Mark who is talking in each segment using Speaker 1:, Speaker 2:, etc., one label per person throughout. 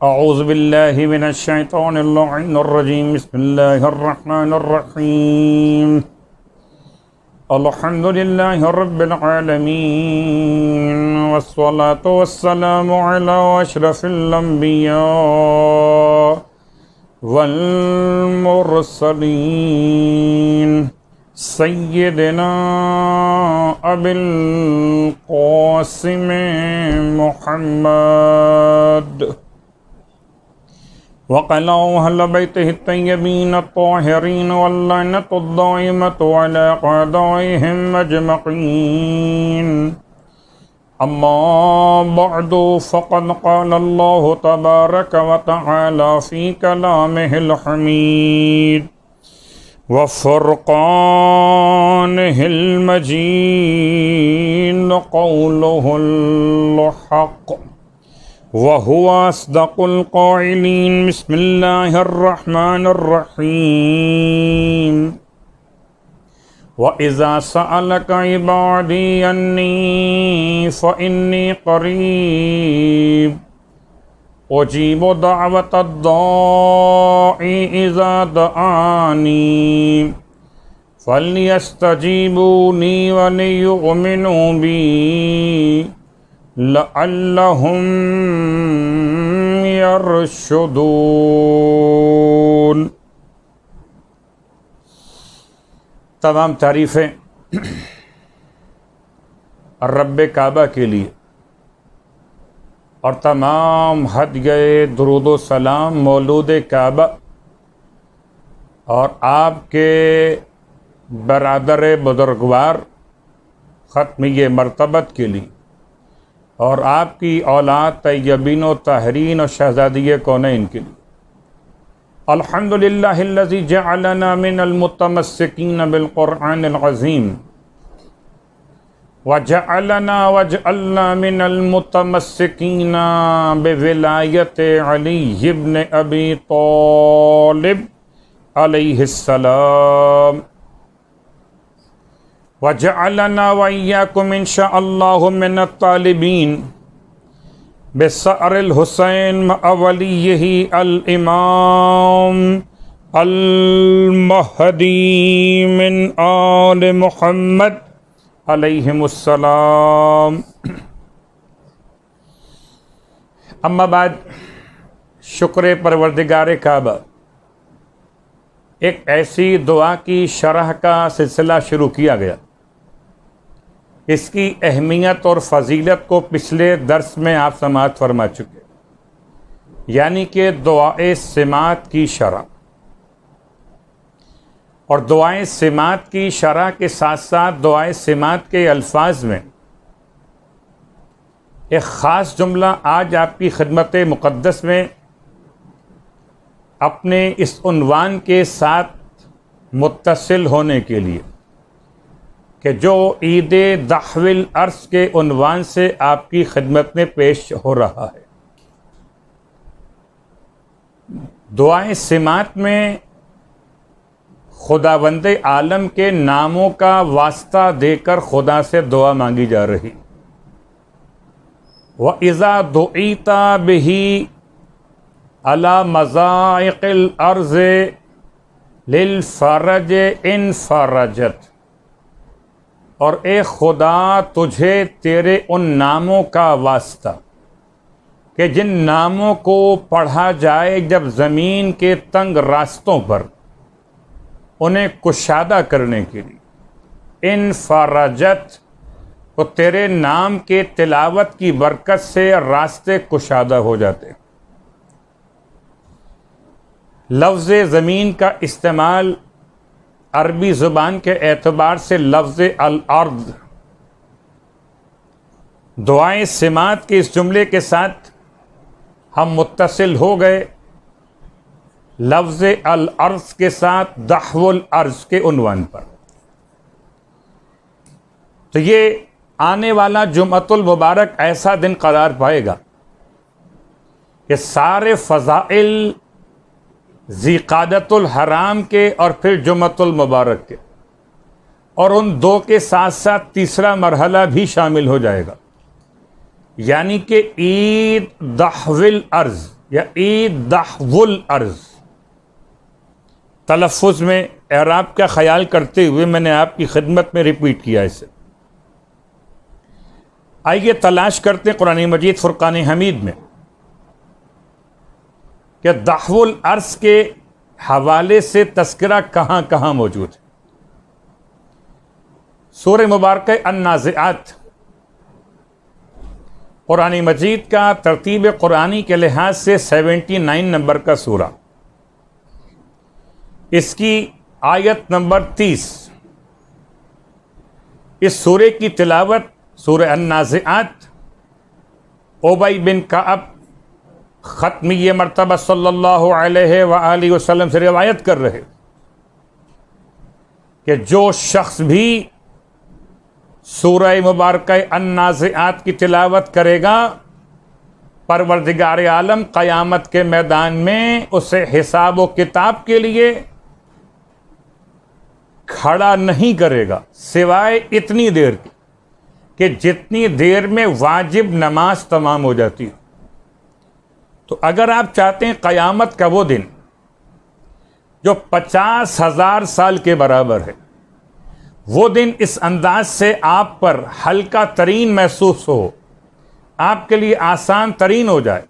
Speaker 1: अऊज़ु बिल्लाहि मिनश शैतानिर रजीम बिस्मिल्लाहिर रहमानिर रहीम अल्हम्दुलिल्लाहि रब्बिल आलमीन वस्सलातु वस्सलामु अला अशरफिल अंबिया वल मुरसलीन सय्यिदना अबिल क़ासिम मुहम्मद वक़ला अहल बैतिहि तय्यबीन अत्ताहिरीन वल्लअनतु दाइमतु अला अअदाइहिम अजमईन अम्मा बअदु फ़क़द क़ाल अल्लाहु तबारक व तआला फ़ी कलामिहिल हमीद व फ़ुरक़ानिहिल मजीद क़ौलुहुल हक़ वहुवा अस्दक़ुल क़ाइलीन बिस्मिल्लाहिर रहमानिर रहीम व इज़ा सअलका इबादी अन्नी फ़इन्नी क़रीब उजीबु दअवतद दाइ इज़ा दआनी फ़ल्यस्तजीबूनी व लियुमिनू बी लअल्लहुम यरशुदून। तमाम तारीफ़ें रब्बे काबा के लिए और तमाम हद गए दुरूद सलाम मौलूद काबा और आपके बरादर बुजुर्गवार ख़त्मिय मरतबत के लिए और आपकी औलाद तय्यबीन व ताहरीन और शहज़ादिय कौनैन के लिए। अल्हम्दुलिल्लाहिल्लज़ी जअलना मिनल मुतमस्सिकीन बिल क़ुरआनिल अज़ीम वजअलना मिनल मुतमस्सिकीन बिविलायति अली इब्न अबी तालिब अलैहिस्सलाम वजअलना व इय्याकुम इंशाअल्लाहु मिनत तालिबीन बिसअरिल हुसैन अवलियही अल इमाम अल महदी मिन आल मुहम्मद अलैहिमुस्सलाम। अम्मा बाद, शुक्र परवरदिगार काबा, एक ऐसी दुआ की शरह का सिलसिला शुरू किया गया। इसकी अहमियत और फ़जीलत को पिछले दर्स में आप समाअत फरमा चुके, यानी कि दुआए सिमात की शरह। और दुआए सिमात की शरह के साथ साथ दुआए सिमात के अल्फाज में एक ख़ास जुमला आज आपकी खिदमत मुक़द्दस में अपने इस उन्वान के साथ मुत्तसिल होने के लिए कि जो ईद दहविल अर्स के उन्वान से आपकी खिदमत में पेश हो रहा है। दुआए सिमात में खुदावंद आलम के नामों का वास्ता देकर खुदा से दुआ मांगी जा रही। व इज़ा दुईता बिही अला मज़ाइक़िल अर्ज़ लिल फ़रज इन फ़रजत, और ए खुदा तुझे तेरे उन नामों का वास्ता कि जिन नामों को पढ़ा जाए जब ज़मीन के तंग रास्तों पर उन्हें कुशादा करने के लिए, इन फ़रजत, तो तेरे नाम के तिलावत की बरकत से रास्ते कुशादा हो जाते। लफ्ज़ ज़मीन का इस्तेमाल अरबी ज़ुबान के एतबार से लफ्ज़ अल-अर्द। दुआए सिमात के इस जुमले के साथ हम मुत्तसिल हो गए लफ्ज़ अल-अर्ज़ के साथ दहवुल अर्ज़ के उन्वान पर। तो ये आने वाला जुमअतुल मुबारक ऐसा दिन करार पाएगा कि सारे फ़ज़ाइल ज़िक़ादतुल हराम के और फिर जुमअतुल मुबारक के, और उन दो के साथ साथ तीसरा मरहला भी शामिल हो जाएगा, यानी कि ईद दहविल अर्ज़, या ईदहवुल अर्ज। तलफ़ुज़ में एराब का ख्याल करते हुए मैंने आपकी खिदमत में रिपीट किया इसे। आइए तलाश करते हैं कुरान मजीद फुरकान हमीद में कि दहवुल अर्ज के हवाले से तस्करा कहाँ कहाँ मौजूद है। सूरह मुबारक अन्नाज़िआत कुरान मजीद का तरतीब कुरानी के लिहाज से 79 नंबर का सूरा, इसकी आयत नंबर 30। इस सूरे की तिलावत सूरह अन्नाज़िआत उबई बिन कअब ख़त्मी मरतबा सल्लल्लाहु अलैहि वसल्लम से रिवायत कर रहे कि जो शख्स भी सूरह मुबारक अन्नाज़िआत की तिलावत करेगा, परवरदिगार आलम क़यामत के मैदान में उसे हिसाब व किताब के लिए खड़ा नहीं करेगा, सिवाय इतनी देर की कि जितनी देर में वाजिब नमाज तमाम हो जाती है। तो अगर आप चाहते हैं क़यामत का वो दिन जो 50,000 साल के बराबर है, वो दिन इस अंदाज से आप पर हल्का तरीन महसूस हो, आपके लिए आसान तरीन हो जाए,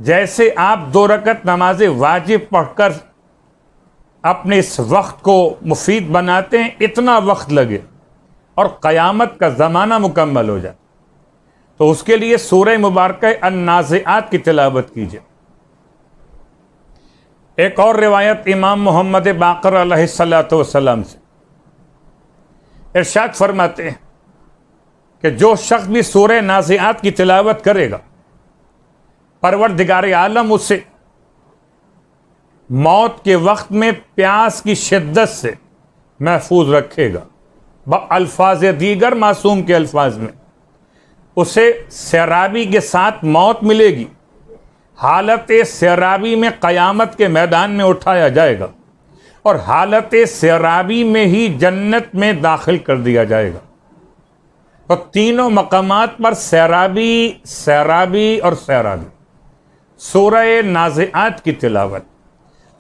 Speaker 1: जैसे आप 2 रकत नमाज वाजिब पढ़कर अपने इस वक्त को मुफीद बनाते हैं, इतना वक्त लगे और क़यामत का ज़माना मुकम्मल हो जाए, तो उसके लिए सूरह मुबारक अन्नाज़िआत की तिलावत कीजिए। एक और रिवायत इमाम मोहम्मद बाक़र अलैहिस्सलातु वस्सलाम से इरशाद फरमाते हैं कि जो शख्स भी सूरह नाज़िआत की तिलावत करेगा, परवरदिगार आलम उसे मौत के वक्त में प्यास की शिद्दत से महफूज रखेगा। अल्फाज दीगर मासूम के अल्फाज में उसे सैराबी के साथ मौत मिलेगी, हालत सैराबी में क़यामत के मैदान में उठाया जाएगा और हालत सैराबी में ही जन्नत में दाखिल कर दिया जाएगा। तो तीनों मकामात पर सैराबी, सैराबी और सैराबी। सूरह नाज़िआत की तिलावत।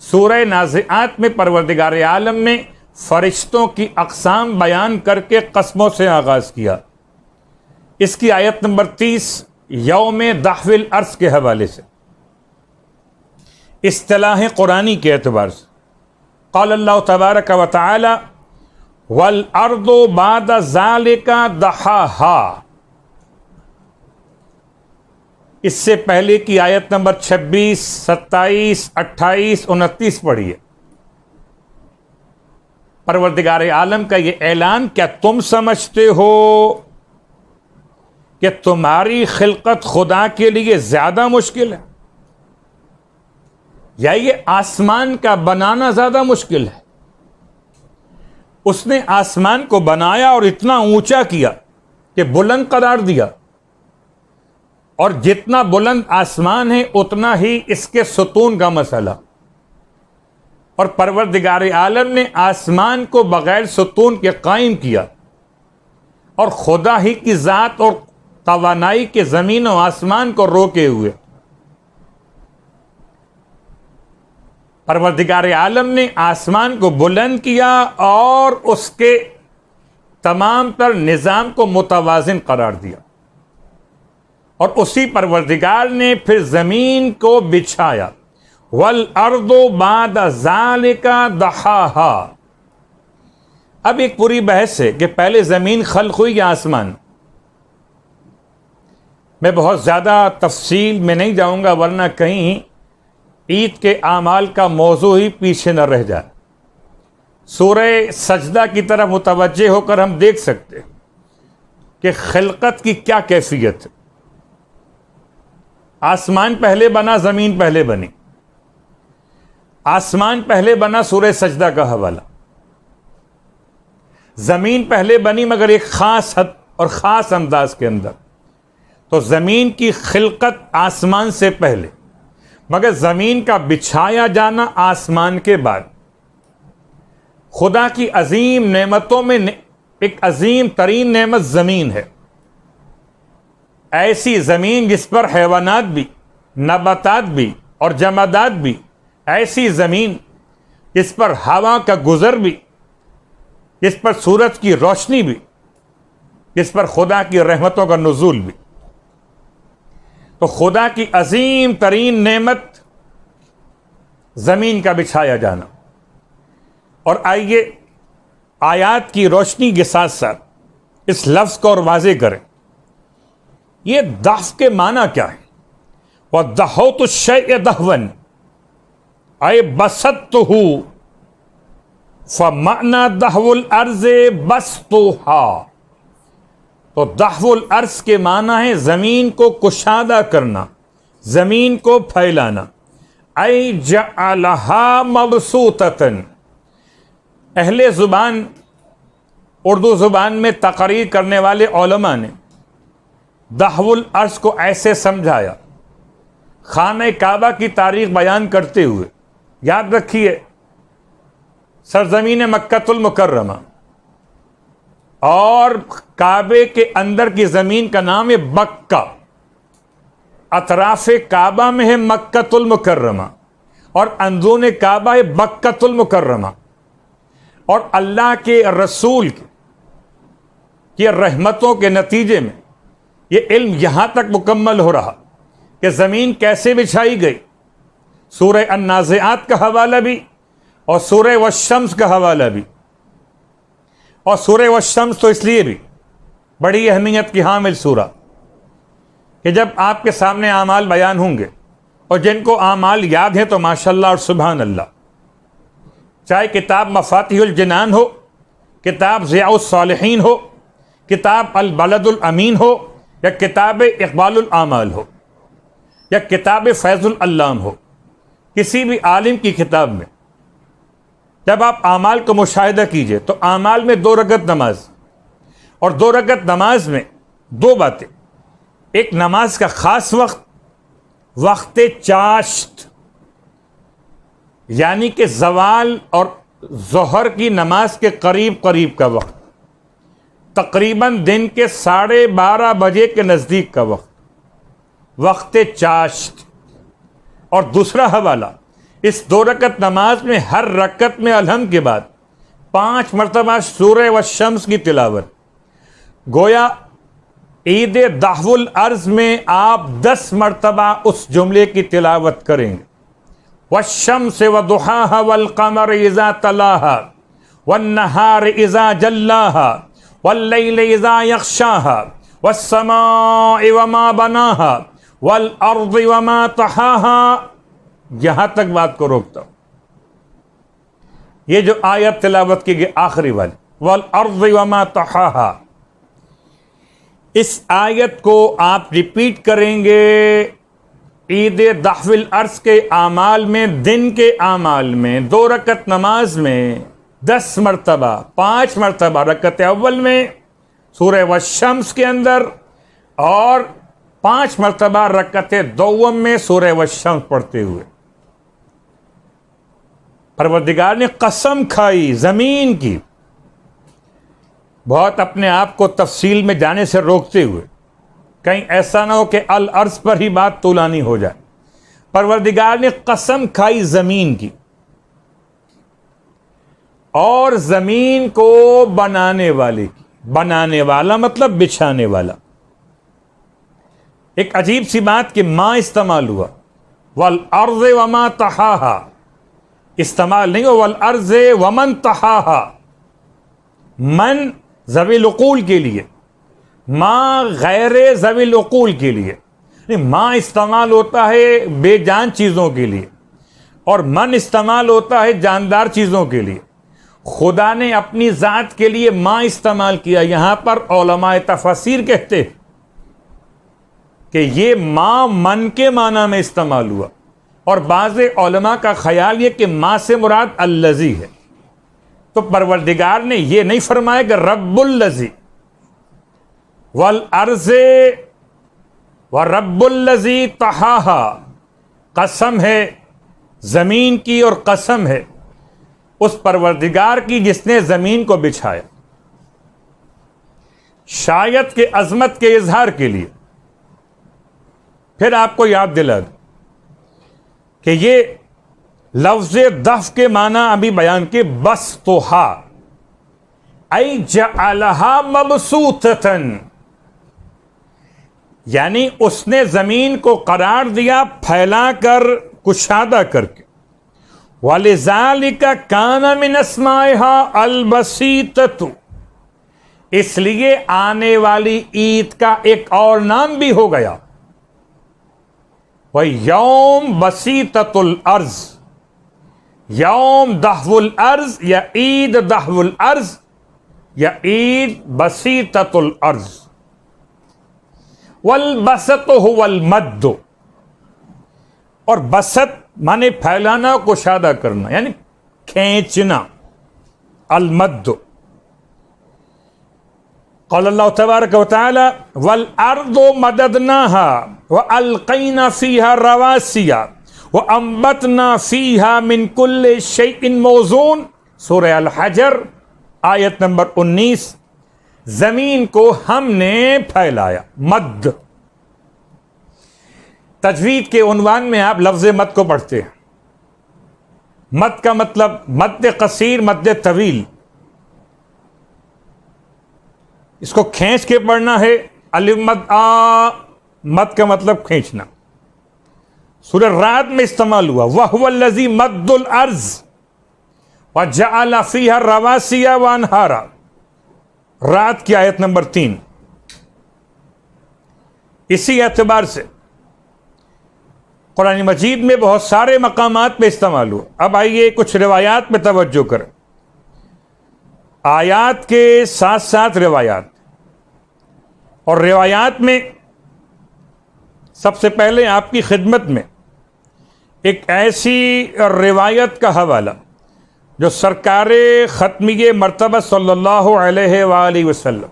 Speaker 1: सूरह नाज़िआत में परवरदिगार आलम ने फरिश्तों की अक़साम बयान करके कस्मों से आगाज़ किया। इसकी आयत नंबर 30 यौम दहविल अर्ज के हवाले से इस्तिलाह कुरानी के एतबार से क़ाल अल्लाह तबारक व तआला वल अर्दु बाद ज़ालिका दहाहा। इससे पहले की आयत नंबर 26, 27, 28, 29 पढ़िए। परवरदिगार आलम का ये ऐलान, क्या तुम समझते हो कि तुम्हारी खिलकत खुदा के लिए ज्यादा मुश्किल है, या ये आसमान का बनाना ज्यादा मुश्किल है? उसने आसमान को बनाया और इतना ऊंचा किया कि बुलंद करार दिया, और जितना बुलंद आसमान है उतना ही इसके सुतून का मसला। और परवरदिगार आलम ने आसमान को बगैर सुतून के कायम किया, और खुदा ही की ज़ात और तवानाई के ज़मीन और आसमान को रोके हुए परवरदिगार आलम ने आसमान को बुलंद किया और उसके तमाम तर निज़ाम को मुतवाज़िन करार दिया, और उसी परवरदिगार ने फिर ज़मीन को बिछाया। वल अर्दु बाद ज़ालिका दहाहा। अब एक पूरी बहस है कि पहले ज़मीन खल्क़ हुई या आसमान। मैं बहुत ज़्यादा तफसील में नहीं जाऊँगा, वरना कहीं ईद के आमाल का मौजू ही पीछे न रह जाए। सूरह सजदा की तरफ मुतवज्जे होकर हम देख सकते कि खिलकत की क्या कैफियत है। आसमान पहले बना, ज़मीन पहले बनी। आसमान पहले बना, सूरह सजदा का हवाला। ज़मीन पहले बनी, मगर एक ख़ास हद और ख़ास अंदाज के अंदर। तो ज़मीन की खिलकत आसमान से पहले, मगर ज़मीन का बिछाया जाना आसमान के बाद। खुदा की अजीम नेमतों में एक अजीम तरीन नेमत ज़मीन है। ऐसी ज़मीन जिस पर हैवानात भी, नबातात भी, और जमादात भी, ऐसी ज़मीन जिस पर हवा का गुज़र भी, जिस पर सूरज की रोशनी भी, जिस पर खुदा की रहमतों का नुज़ूल भी। तो खुदा की अजीम तरीन नेमत ज़मीन का बिछाया जाना। और आइए आयात की रोशनी के साथ साथ इस लफ्ज़ को और वाज़े करें, ये दफ़ के माना क्या है? वह दहोतु शैअ दहवन अय बसत्तहु फमाना दहवुल अर्ज़े बस्तुहा। तो दहवुल अर्ज़ के माना है ज़मीन को कुशादा करना, ज़मीन को फैलाना। अय जअलहा मबसूततन। अहले ज़ुबान, उर्दू ज़ुबान में तकरीर करने वाले उलमा ने दहवुल अर्ज़ को ऐसे समझाया, खाने काबा की तारीख़ बयान करते हुए, याद रखिए सरज़मीन मक्कतुल मुकर्रमा और काबे के अंदर की ज़मीन का नाम है बक्का। अतराफ़े काबा में है मक्कतुल मुकर्रमा और अंदरून काबा है बक्कतुल मुकर्रमा। और अल्लाह के रसूल की रहमतों के नतीजे में ये इल्म यहाँ तक मुकम्मल हो रहा कि ज़मीन कैसे बिछाई गई। सूरह अन्नाज़िआत का हवाला भी और सूरह वश्शम्स का हवाला भी। और सूरह वश्शम्स तो इसलिए भी बड़ी अहमियत की हामिल सूरा कि जब आपके सामने आमाल बयान होंगे और जिनको आमाल याद हैं तो माशाल्लाह और सुभान अल्लाह, चाहे किताब मफातिहुल जिनान हो, किताब ज़ियाउस सालिहीन हो, किताब अल बलदुल अमीन हो, या किताब इक़बालुल आमाल हो, या किताब फैज़ुल अल्लाम हो, किसी भी आलिम की किताब में जब आप आमाल को मुशाहिदा कीजिए तो आमाल में 2 रकअत नमाज, और 2 रकअत नमाज में 2 बातें। एक, नमाज का ख़ास वक्त, वक्त चाश्त, यानी कि ज़वाल और ज़ोहर की नमाज के करीब करीब का वक्त, तकरीबन दिन के 12:30 बजे के नज़दीक का वक्त, वक्त चाश्त। और दूसरा हवाला, इस 2 रकअत नमाज में हर रकअत में अलहम के बाद 5 मरतबा सूरह वश्शम्स की तिलावत। गोया ईद दहवुल अर्ज़ में आप 10 मरतबा उस जुमले की तिलावत करेंगे। वश्शम्स वदुहाहा वल क़मर इज़ा तलाहा वन्नहार इज़ा जल्लाहा वल्लैल इज़ा यग़शाहा वस्समाइ वमा बनाहा वल अर्ज़ि वमा तहाहा। यहां तक बात को रोकता हूं। ये जो आयत तिलावत की गई आखिरी वाली, वल अर्ज़ि वमा तहाहा, इस आयत को आप रिपीट करेंगे ईद दहवुल अर्ज़ के आमाल में, दिन के आमाल में, 2 रकअत नमाज में 10 मरतबा, 5 मरतबा रकअत अव्वल में सूरह वश्शम्स के अंदर, और 5 मरतबा रकअत दोम में सूरह वश्शम्स पढ़ते हुए। परवरदिगार ने कसम खाई ज़मीन की, बहुत अपने आप को तफसील में जाने से रोकते हुए, कहीं ऐसा ना हो कि अल अर्ज़ पर ही बात तुलानी हो जाए। परवरदिगार ने कसम खाई ज़मीन की, और ज़मीन को बनाने वाले की। बनाने वाला मतलब बिछाने वाला। एक अजीब सी बात कि माँ इस्तेमाल हुआ, वल अर्ज़ वमा तहाहा इस्तेमाल नहीं हो, वल अर्ज़ वमन तहाहा। मन ज़वील उक़ूल के लिए, माँ गैर ज़वील उक़ूल के लिए। नहीं, माँ इस्तेमाल होता है बेजान चीज़ों के लिए और मन इस्तेमाल होता है जानदार चीज़ों के लिए। खुदा ने अपनी ज़ात के लिए माँ इस्तेमाल किया। यहाँ पर उलमाए तफसीर कहते हैं कि ये माँ मन के माना में इस्तेमाल हुआ, और बाज़े उलमा का ख्याल ये कि माँ से मुराद अल्लज़ी है। तो परवरदिगार ने ये नहीं फरमाया कि रब्बुल्लज़ी वल अर्ज़े व रब्बुल्लज़ी तहाहा, कसम है ज़मीन की और कसम है उस परवरदिगार की जिसने ज़मीन को बिछाया। शायद के अज़मत के इजहार के लिए फिर आपको याद दिला दूं, कि ये लफ्ज़ दफ के माना अभी बयान के, बस तो हा ऐ जअलहा मबसूतन, यानी उसने जमीन को करार दिया फैलाकर, कुशादा करके। वलिज़ालिका काना मिन अस्माइहा अल-बसीततु, इसलिए आने वाली ईद का एक और नाम भी हो गया, वह यौम बसीततुल अर्ज, यौम दहवुल अर्ज या ईद दहवुल अर्ज या ईद बसीततुल अर्ज। वल बसत हुवल मद्दु, और बसत माने फैलाना, कुशादा करना, यानी खींचना, अल मद्दु। क़ाल अल्लाह तबारक व तआला वल अर्दु मददनाहा व अलक़ैना फ़ीहा रवासिया व अंबतना फ़ीहा मिन कुल्लि शैइन मौज़ून, सूरह अल हजर आयत नंबर 19। जमीन को हमने फैलाया, मद। तजवीद के उन्वान में आप लफ्ज़ मद को पढ़ते हैं। मद का मतलब मद कसीर, मद तवील, इसको खींच के पढ़ना है। अलिफ मद आ, मद का मतलब खींचना। सूरह रात में इस्तेमाल हुआ, वह हुवल्लज़ी मद्दुल अर्ज़ व जअल फ़ीहा रवासिया व अनहारा, रात की आयत नंबर 3। इसी एतबार से कुरान मजीद में बहुत सारे मकामात में इस्तेमाल हुआ। अब आइए कुछ रिवायात में तवज्जो करें। आयात के साथ साथ रिवायात, और रिवायात में सबसे पहले आपकी खिदमत में एक ऐसी रिवायत का हवाला जो सरकारे ख़त्मिये मर्तबा सल्लल्लाहु अलैहि वसल्लम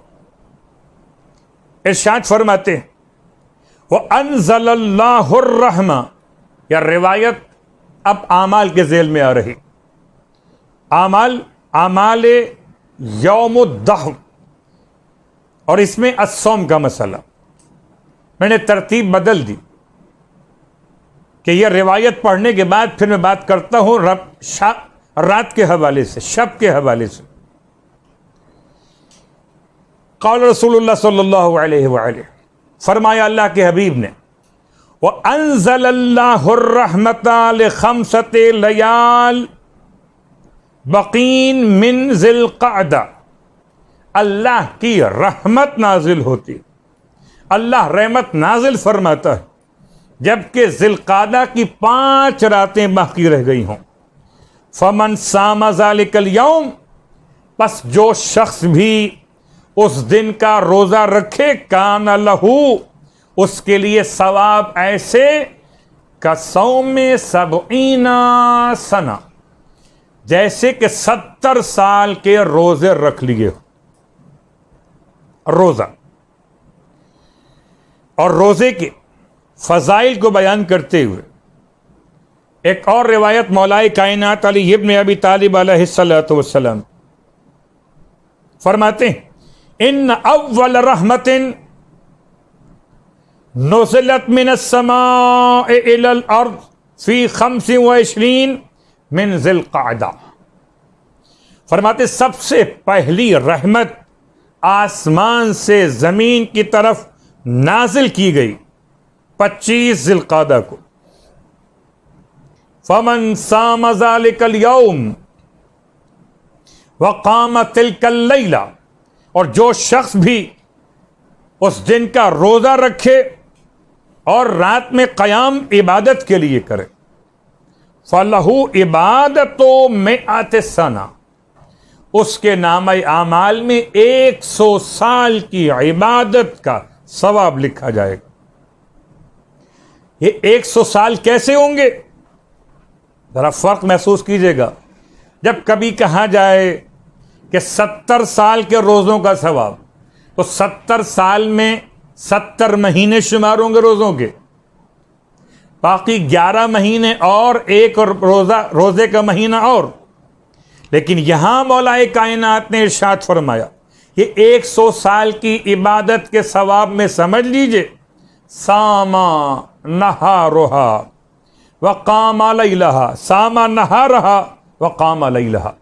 Speaker 1: इरशाद फरमाते हैं, वह अनज़लल्लाहुर रहमा, या रिवायत अब आमाल के ज़ेल में आ रही। आमाल यौमुद्दहव, और इसमें अस्सौम का मसला। मैंने तरतीब बदल दी कि यह रिवायत पढ़ने के बाद फिर मैं बात करता हूं रात के हवाले से, शब के हवाले से। क़ाल रसूलुल्लाह सल्लल्लाहु अलैहि वसल्लम, फरमाया अल्लाह के हबीब ने, व अंज़लल्लाहुर रहमता लिखम्सति लयाल बकीन मिन ज़िलक़अदा, अल्लाह की रहमत नाजिल होती, अल्लाह रहमत नाजिल फरमाता है जबकि ज़िलक़अदा की 5 रातें बाकी रह गई हों। फमन सामा ज़ालिकल यौम, बस जो शख्स भी उस दिन का रोज़ा रखे, कान लहू, उसके लिए सवाब ऐसे का सौमे सबईना सना, जैसे कि 70 साल के रोजे रख लिए हो। रोजा और रोजे के फजाइल को बयान करते हुए एक और रिवायत मौलाए कायनात अली इब्न अबी तालिब अलैहिस्सलातु वस्सलाम फरमाते हैं, इन अव्वल रहमतिन नुज़िलत मिनस समाए इलल अर्द फी 25 मिन ज़िलक़अदा, फरमाते सबसे पहली रहमत आसमान से जमीन की तरफ नाजिल की गई 25 ज़िलक़अदा को। फमन साम ज़ालिकल यौम व क़ाम तिलकल लैला, और जो शख्स भी उस दिन का रोजा रखे और रात में क़याम इबादत के लिए करे, फलहू इबादतो मिअत सना, उसके नामे आमाल में 100 साल की इबादत का सवाब लिखा जाएगा। ये 100 साल कैसे होंगे, जरा फर्क महसूस कीजिएगा। जब कभी कहा जाए कि 70 साल के रोज़ों का सवाब, तो 70 साल में 70 महीने शुमार होंगे रोज़ों के, बाकी 11 महीने और एक रोज़े का महीना और। लेकिन यहां मौलाए कायनात ने इरशाद फरमाया, ये 100 साल की इबादत के सवाब में समझ लीजिए, सामा नहारुहा व काम लैलहा, सामा नहारहा व काम लैलहा,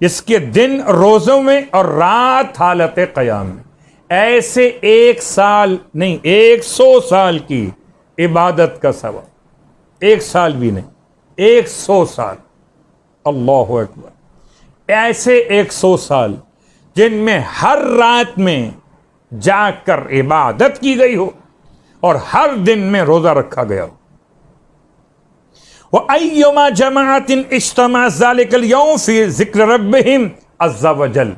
Speaker 1: इसके दिन रोज़ों में और रात हालत क़याम में। ऐसे 1 साल नहीं, 100 साल की इबादत का सवाब, 1 साल भी नहीं, 100 साल। अल्लाहु अकबर। ऐसे 100 साल जिनमें हर रात में जाकर इबादत की गई हो और हर दिन में रोजा रखा गया हो। वह अय्युमा जमाअतिन इज्तमा ज़ालिकल यौम फी ज़िक्र रब्बिहिम अज़्ज़ा वजल,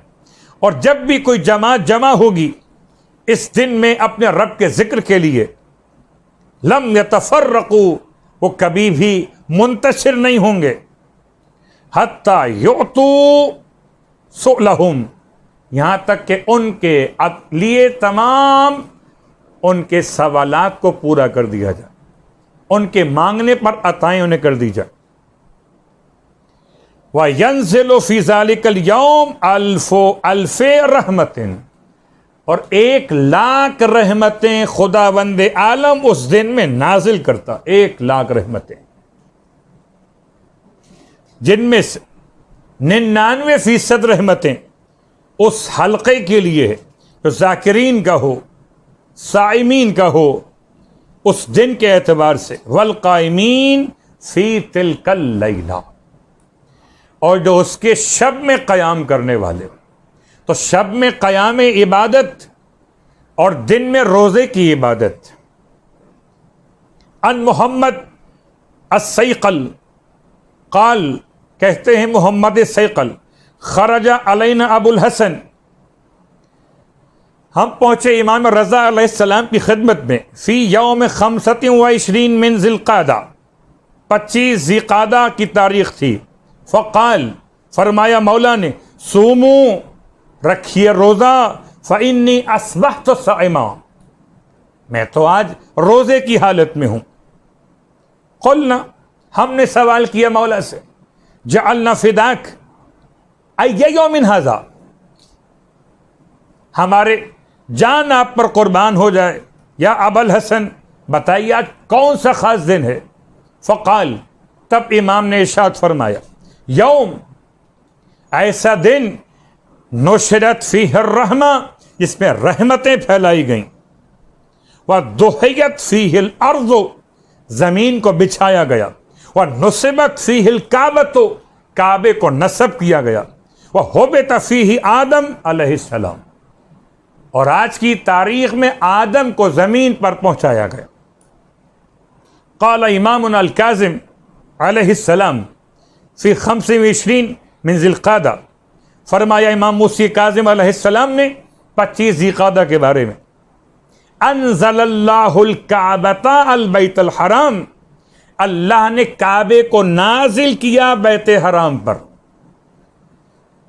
Speaker 1: और जब भी कोई जमात जमा होगी इस दिन में अपने रब के जिक्र के लिए, लम यतफर्रकू, वो कभी भी मुंतशिर नहीं होंगे, हत्ता युतू सुलहुम, यहां तक कि उनके लिए तमाम उनके सवालात को पूरा कर दिया जाए, उनके मांगने पर अताएं उन्हें कर दी जाए। व यंज़िलु फी ज़ालिकल यौम अल्फ़े रहमतिन, और 1,00,000 रहमतें खुदावंद आलम उस दिन में नाजिल करता, 1,00,000 रहमतें, जिनमें से 99% रहमतें उस हल्के के लिए है जो जाकिरीन का हो, साइमीन का हो उस दिन के एतबार से। वल कायमीन फी तिलकल लैला, और जो उसके शब में क़याम करने वाले, तो शब में क़याम इबादत और दिन में रोज़े की इबादत। अन मोहम्मद अस्सैक़ल क़ाल, कहते हैं मोहम्मद सैक़ल, खरजा अलैना अबुल हसन, हम पहुंचे इमाम रज़ा अलैहिस्सलाम की खिदमत में, फ़ी यौम 25 मिन ज़िलक़ादा, 25 ज़िलक़ादा की तारीख थी। फ़क़ाल, फरमाया मौला ने, सूमू, रखिए रोज़ा, फ़इन्नी अस्बहतु साइमा, मैं तो आज रोज़े की हालत में हूं। क़ुलना, हमने सवाल किया मौला से, जअलना फ़िदाक अय्य यौमिन हाज़ा, हमारे जान आप पर कुर्बान हो जाए, या अबुल हसन बताइए आज कौन सा खास दिन है। फ़क़ाल, तब इमाम ने इरशाद फरमाया, यौम, ऐसा दिन, नुशरत फ़ीहिर रहमा, जिसमें रहमतें फैलाई गईं, व दुहियत फ़ीहिल अर्ज़, ज़मीन को बिछाया गया, व नुसिबत फ़ीहिल काबतो, काबे को नस्ब किया गया, व हुबित फ़ीहि आदम अलैहिस्सलाम, और आज की तारीख में आदम को ज़मीन पर पहुंचाया गया। क़ाल इमामुना अल काज़िम अलैहिस्सलाम फ़ी 25 मिन ज़िलक़ादा, फरमाया इमाम मूसी काज़िम अलैहिस्सलाम ने 25 ज़िलक़ादा के बारे में, अनज़लल्लाहुल काबता अल बैतुल हराम, अल्लाह ने काबे को नाजिल किया बैत हराम पर,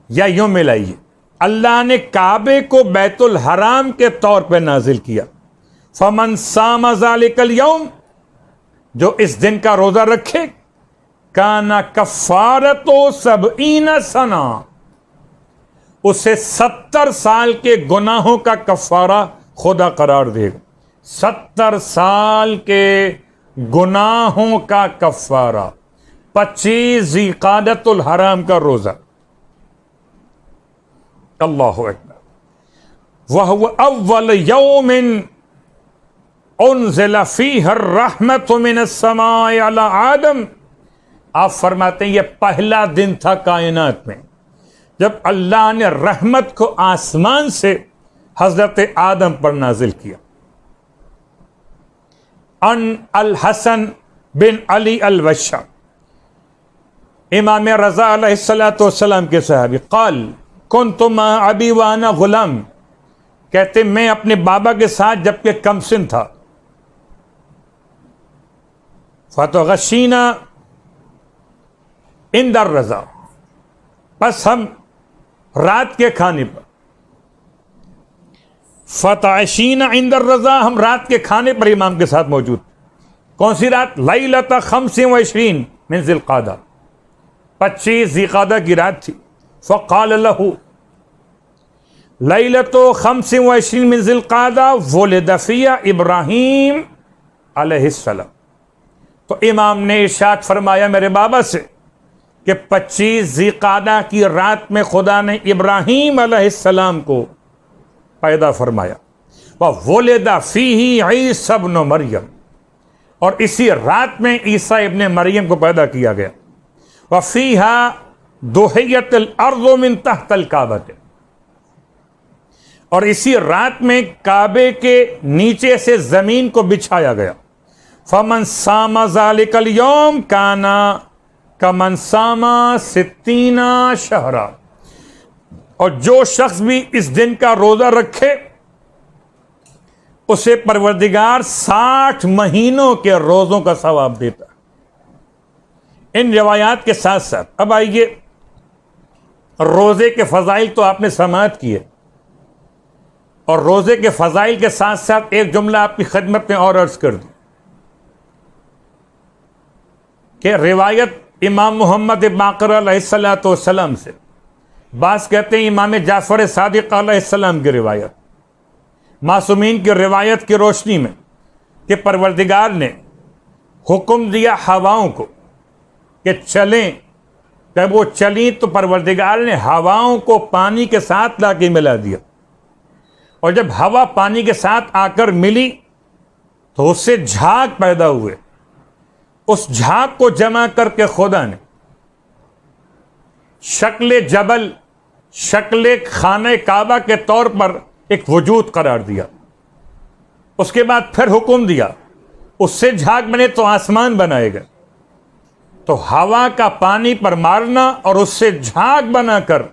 Speaker 1: या यूं मिलाइए, अल्लाह ने काबे को बैतुल हराम के तौर पर नाजिल किया। फमन सामा ज़ालिकल यौम, जो इस दिन का रोजा रखे, काना कफ़ारतो 70 सना, उसे 70 साल के गुनाहों का कफ़ारा खुदा करार देगा। 70 साल के गुनाहों का कफ़ारा, 25 ज़िलक़ादतुल हराम का रोजा। अल्लाहु अकबर। वह अव्वल यौमिन उन्ज़िला फ़ीहिर रहमतु मिनस समाए अला आदम, आप फरमाते हैं यह पहला दिन था कायनात में जब अल्लाह ने रहमत को आसमान से हजरत आदम पर नाजिल किया। अन अल हसन बिन अली अल वशा, इमाम रज़ा अलैहिस्सलातु वस्सलाम के सहाबी, क़ाल कुन्तु मा अबी व अना गुलाम, कहते मैं अपने बाबा के साथ जबकि कमसिन था, फ़तग़शीना इंदर रज़ा, बस हम रात के खाने पर, फ़तअशीना इंदर रज़ा, हम रात के खाने पर इमाम के साथ मौजूद। कौन सी रात? लैलता 25 मिन ज़िलक़ादा, 25 ज़िलक़ादा की रात थी। फ़क़ाल लहू लैलतो 25 मिन ज़िलक़ादा वुलिद फ़ीहा इब्राहीम अलैहिस्सलाम, तो तो इमाम ने इरशाद फरमाया मेरे बाबा से कि 25 ज़िक़ादा की रात में खुदा ने इब्राहीम अलैहिस्सलाम को पैदा फरमाया। वह वुलिदा फ़ीही ईसा इब्न मरियम, और इसी रात में ईसा इब्न मरियम को पैदा किया गया। वह फ़ीहा दुहियतल अर्ज़ु मिन तहतल काबा, और इसी रात में काबे के नीचे से ज़मीन को बिछाया गया। फमन सामा ज़ालिकल यौम काना कमन सामा सित्तीना शहरा, और जो शख्स भी इस दिन का रोज़ा रखे उसे परवरदिगार 60 महीनों के रोज़ों का सवाब देता है। इन रिवायात के साथ साथ अब आइए, रोज़े के फ़ज़ाइल तो आपने समाअत किए, और रोज़े के फ़ज़ाइल के साथ साथ एक जुमला आपकी खिदमत में और अर्ज़ कर दूं कि रिवायत इमाम मोहम्मद बाक़र अलैहिस्सलाम से, बास कहते हैं इमाम जाफ़र सादिक़ अलैहिस्सलाम की रिवायत, मासूमीन की रिवायत की रोशनी में, कि परवरदिगार ने हुक्म दिया हवाओं को कि चलें। जब वो चली तो परवरदिगार ने हवाओं को पानी के साथ लाके मिला दिया, और जब हवा पानी के साथ आकर मिली तो उससे झाग पैदा हुए। उस झाग को जमा करके खुदा ने शक्ल जबल, शक्ल खाने काबा के तौर पर एक वजूद करार दिया। उसके बाद फिर हुक्म दिया उससे झाग बने तो आसमान बनाएगा। तो हवा का पानी पर मारना और उससे झाग बनाकर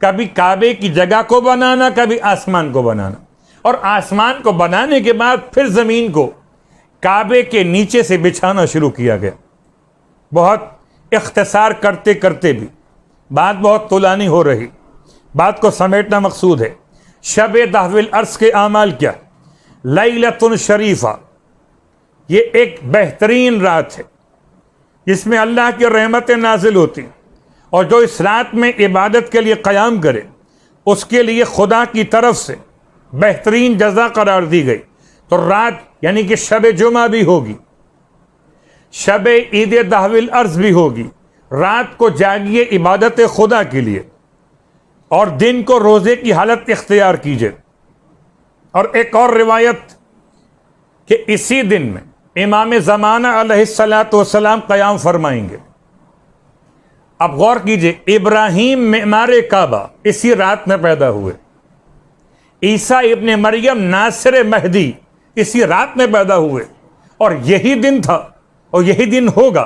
Speaker 1: कभी काबे की जगह को बनाना, कभी आसमान को बनाना, और आसमान को बनाने के बाद फिर जमीन को काबे के नीचे से बिछाना शुरू किया गया। बहुत इख्तिसार करते करते भी बात बहुत तुलानी हो रही, बात को समेटना मकसूद है। शब तहवील अर्स के आमाल क्या? लैलतुन शरीफा, ये एक बेहतरीन रात है जिसमें अल्लाह की रहमतें नाजिल होती, और जो इस रात में इबादत के लिए क़याम करे उसके लिए खुदा की तरफ से बेहतरीन जज़ा करार दी गई। तो रात यानी कि शब जुमा भी होगी, शब ईद तहवील अर्ज़ भी होगी। रात को जागिए इबादत खुदा के लिए, और दिन को रोज़े की हालत इख्तियार कीजिए। और एक और रिवायत कि इसी दिन में इमाम ज़माना अलैहिस्सलातु वस्सलाम क़याम फरमाएंगे। अब गौर कीजिए, इब्राहीम मेमार काबा इसी रात में पैदा हुए, ईसा इब्न मरियम नासिर महदी इसी रात में पैदा हुए, और यही दिन था और यही दिन होगा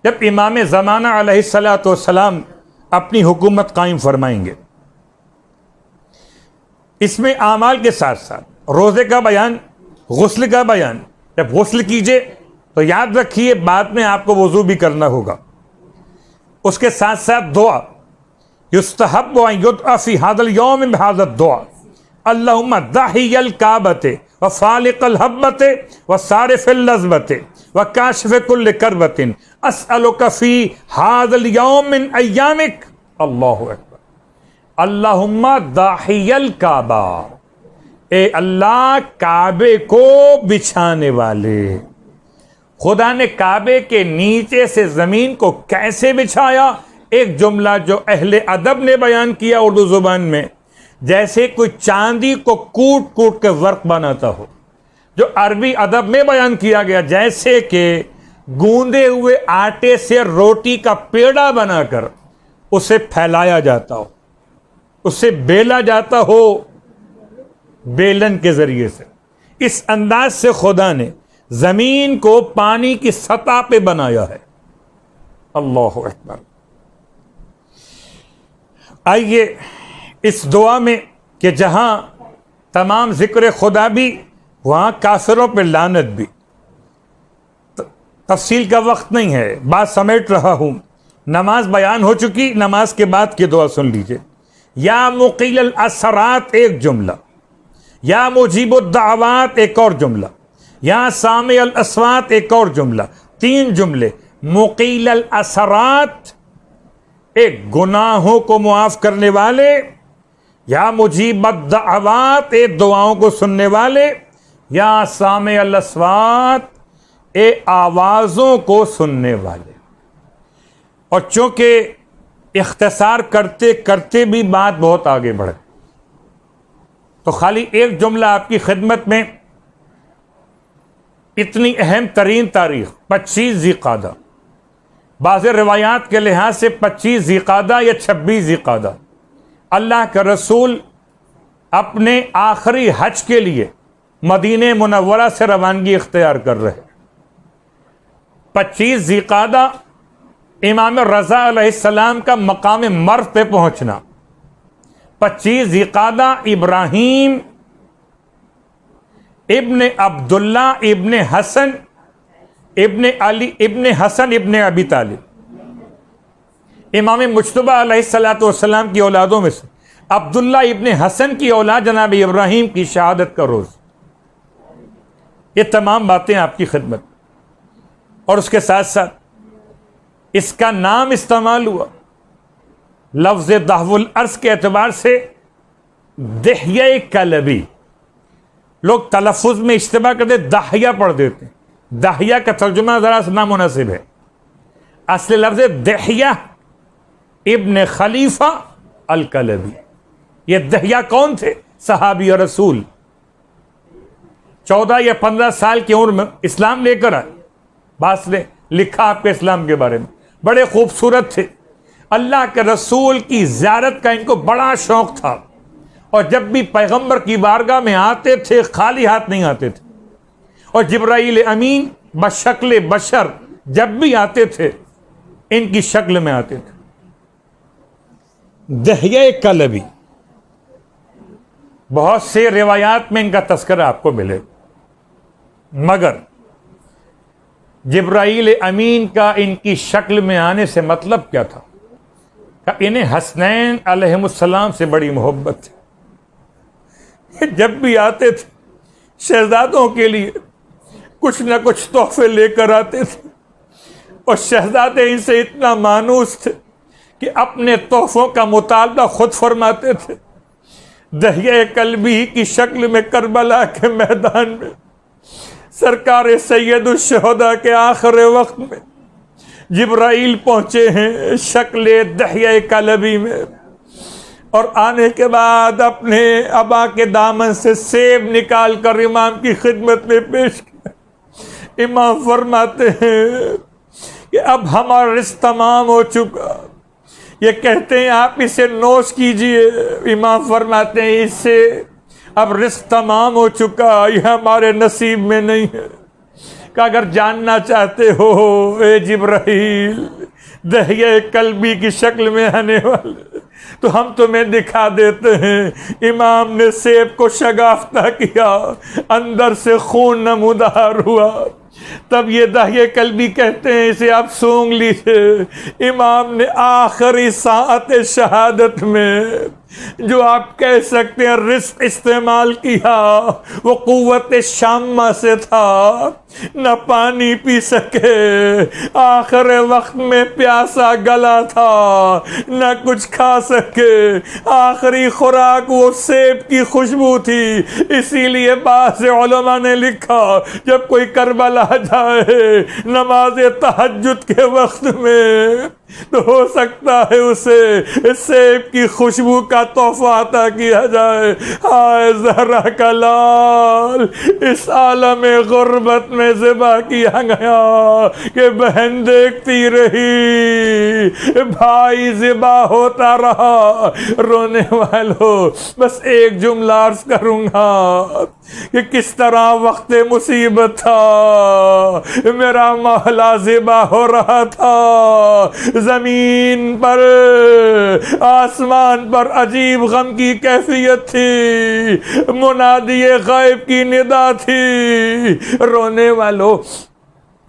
Speaker 1: जब इमाम ज़माना अलैहिस्सलातु वस्सलाम अपनी हुकूमत कायम फरमाएंगे। इसमें आमाल के साथ साथ रोज़े का बयान, गुस्ल का बयान। जब गुस्ल कीजिए तो याद रखिए बाद में आपको वज़ू भी करना होगा। उसके साथ साथ दुआ, युस्तहब्बु अन युदअ फी हाज़ल यौम बिहाज़ा दुआ, अल्लाहुम्मा दाहियल काबते व फालिकल हब्बते व सारिफिल लज़बते व काशिफ़ कुल्ल करबतिन अस्अलुका फी हाज़ल यौम मिन अय्यामिक। अल्लाहु अकबर। अल्लाहुम्मा दाहियल काबा, ए अल्लाह काबे को बिछाने वाले। खुदा ने काबे के नीचे से ज़मीन को कैसे बिछाया? एक जुमला जो अहले अदब ने बयान किया उर्दू ज़ुबान में, जैसे कोई चांदी को कूट कूट के वर्क बनाता हो, जो अरबी अदब में बयान किया गया, जैसे कि गूंदे हुए आटे से रोटी का पेड़ा बनाकर उसे फैलाया जाता हो, उसे बेला जाता हो बेलन के जरिए से। इस अंदाज से खुदा ने जमीन को पानी की सतह पे बनाया है। अल्लाहु अकबर। आइए इस दुआ में कि जहां तमाम जिक्र खुदा भी, वहां काफिरों पे लानत भी। तफसील का वक्त नहीं है, बात समेट रहा हूं। नमाज बयान हो चुकी, नमाज के बाद की दुआ सुन लीजिए। या मुक़ील असरात एक जुमला, या मुजीबुद्दावात एक और जुमला, या सामे अल अस्वात एक और जुमला। 3 जुमले। मुक़ील अल असरात एक गुनाहों को मुआफ़ करने वाले, या मुजीबुद्दावात एक दुआओं को सुनने वाले, या सामे अल अस्वात ए आवाज़ों को सुनने वाले। और चूंकि इख्तिसार करते करते भी बात बहुत आगे बढ़ गई, तो खाली एक जुमला आपकी खिदमत में। इतनी अहम तरीन तारीख 25 ज़िक़ादा, बाज़ रिवायात के लिहाज से 25 ज़िक़ादा या 26 ज़िक़ादा, अल्लाह के रसूल अपने आखिरी हज के लिए मदीने मुनव्वरा से रवानगी इख्तियार कर रहे। 25 ज़िक़ादा इमाम रज़ा अलैहिस्सलाम का मकाम मर्द पे पहुंचना। 25 ज़िक़ादा इब्राहीम इब्ने अब्दुल्ला इब्ने हसन इब्ने अली इब्ने हसन इब्ने अबी तालिब इमाम मुज्तबा अलैहिस्सलातु वस्सलाम की औलादों में से अब्दुल्ला इब्ने हसन की औलाद जनाब इब्राहीम की शहादत का रोज़। ये तमाम बातें आपकी खिदमत। और उसके साथ साथ इसका नाम इस्तेमाल हुआ लफ्ज़ दहवुल अर्ज़ के एतबार से दहिया कलबी। लोग तलफ़ुज़ में इज्तिमा करते दाहिया पढ़ देते हैं। दाहिया का तर्जुमा ज़रा सा नामुनासिब है। असली लफ्ज़ दहिया इब्न खलीफा अल कलबी। ये दहिया कौन थे? सहाबी और रसूल। 14 या 15 साल की उम्र में इस्लाम लेकर आए। बास ने लिखा आपके इस्लाम के बारे में, बड़े खूबसूरत थे। अल्लाह के रसूल की ज़ियारत का इनको बड़ा शौक था, और जब भी पैगंबर की बारगाह में आते थे खाली हाथ नहीं आते थे। और जिब्राईल अमीन बशक्ल बशर जब भी आते थे इनकी शक्ल में आते थे। दहिया कलबी, बहुत से रिवायात में इनका तस्करा आपको मिले, मगर जिब्राईल अमीन का इनकी शक्ल में आने से मतलब क्या था? इन्हें हसनैन अलैहिमुस्सलाम से बड़ी मोहब्बत थी। जब भी आते थे शहजादों के लिए कुछ न कुछ तोहफे लेकर आते थे, और शहजादे इनसे इतना मानूस थे कि अपने तोहफों का मुतालबा खुद फरमाते थे। दहिया कल्बी की शक्ल में करबला के मैदान में सरकार सैयदुश शहदा के आखिरी वक्त में जिब्राईल पहुंचे हैं शक्ल दहिया कल्बी में, और आने के बाद अपने अबा के दामन से सेब निकाल कर इमाम की खिदमत में पेश किया। इमाम फरमाते हैं कि अब हमारा रिज़्क़ तमाम हो चुका। ये कहते हैं आप इसे नोश कीजिए। इमाम फरमाते हैं इससे अब रिज़्क़ तमाम हो चुका, यह हमारे नसीब में नहीं है। कि अगर जानना चाहते हो ए जिब्राईल दहिया कल्बी की शक्ल में आने वाले, तो हम तुम्हें दिखा देते हैं। इमाम ने सेब को शगाफ्ता किया, अंदर से खून नमूदार हुआ। तब ये दहिया कल्बी कहते हैं इसे आप सूंघ लीजिए। इमाम ने आखिरी साअत शहादत में जो आप कह सकते हैं रिस्क इस्तेमाल किया, वो कुव्वत शामा से था। न पानी पी सके, आखिर वक्त में प्यासा गला था, न कुछ खा सके। आखिरी खुराक वो सेब की खुशबू थी। इसीलिए बाज़ उलमा ने लिखा जब कोई करबला जाए नमाज तहज्जुद के वक्त में, तो हो सकता है उसे सेब की खुशबू का तोहफा अता किया जाए। हाय ज़हरा का लाल इस आलम गुर्बत में ज़िबा किया गया कि बहन देखती रही, भाई ज़िबा होता रहा। रोने वालों बस एक जुमला अर्ज़ करूँगा कि किस तरह वक्त मुसीबत था, मेरा मौला ज़िबा हो रहा था। ज़मीन पर आसमान पर अजीब गम की कैफियत थी, मुनादिए गैब की निदा थी। रोने वालों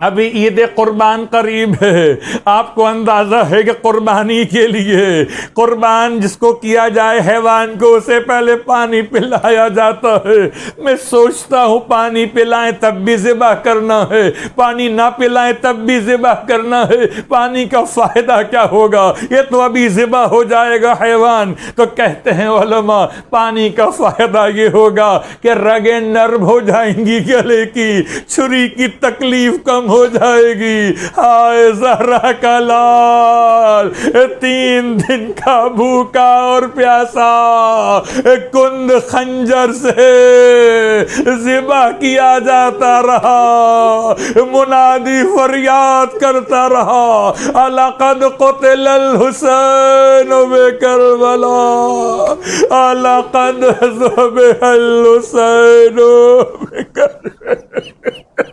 Speaker 1: अभी ईद कुर्बान करीब है। आपको अंदाज़ा है कि कुर्बानी के लिए कुर्बान जिसको किया जाए हैवान को उसे पहले पानी पिलाया जाता है। मैं सोचता हूँ पानी पिलाएं तब भी ज़िबा करना है, पानी ना पिलाएं तब भी ज़िबा करना है। पानी का फ़ायदा क्या होगा, ये तो अभी ज़िबा हो जाएगा हैवान। तो कहते हैं उलमा पानी का फ़ायदा ये होगा कि रगें नर्म हो जाएंगी, गले की छुरी की तकलीफ कम खत्म हो जाएगी। हाय जहरा का लाल, 3 दिन का भूखा और प्यासा, कुंद खंजर से ज़िबा किया जाता रहा, मुनादी फरियाद करता रहा, अलक़द क़ुतिलल हुसैन बिकरबला, अलक़द ज़ुबिहल हुसैन बिकरबला।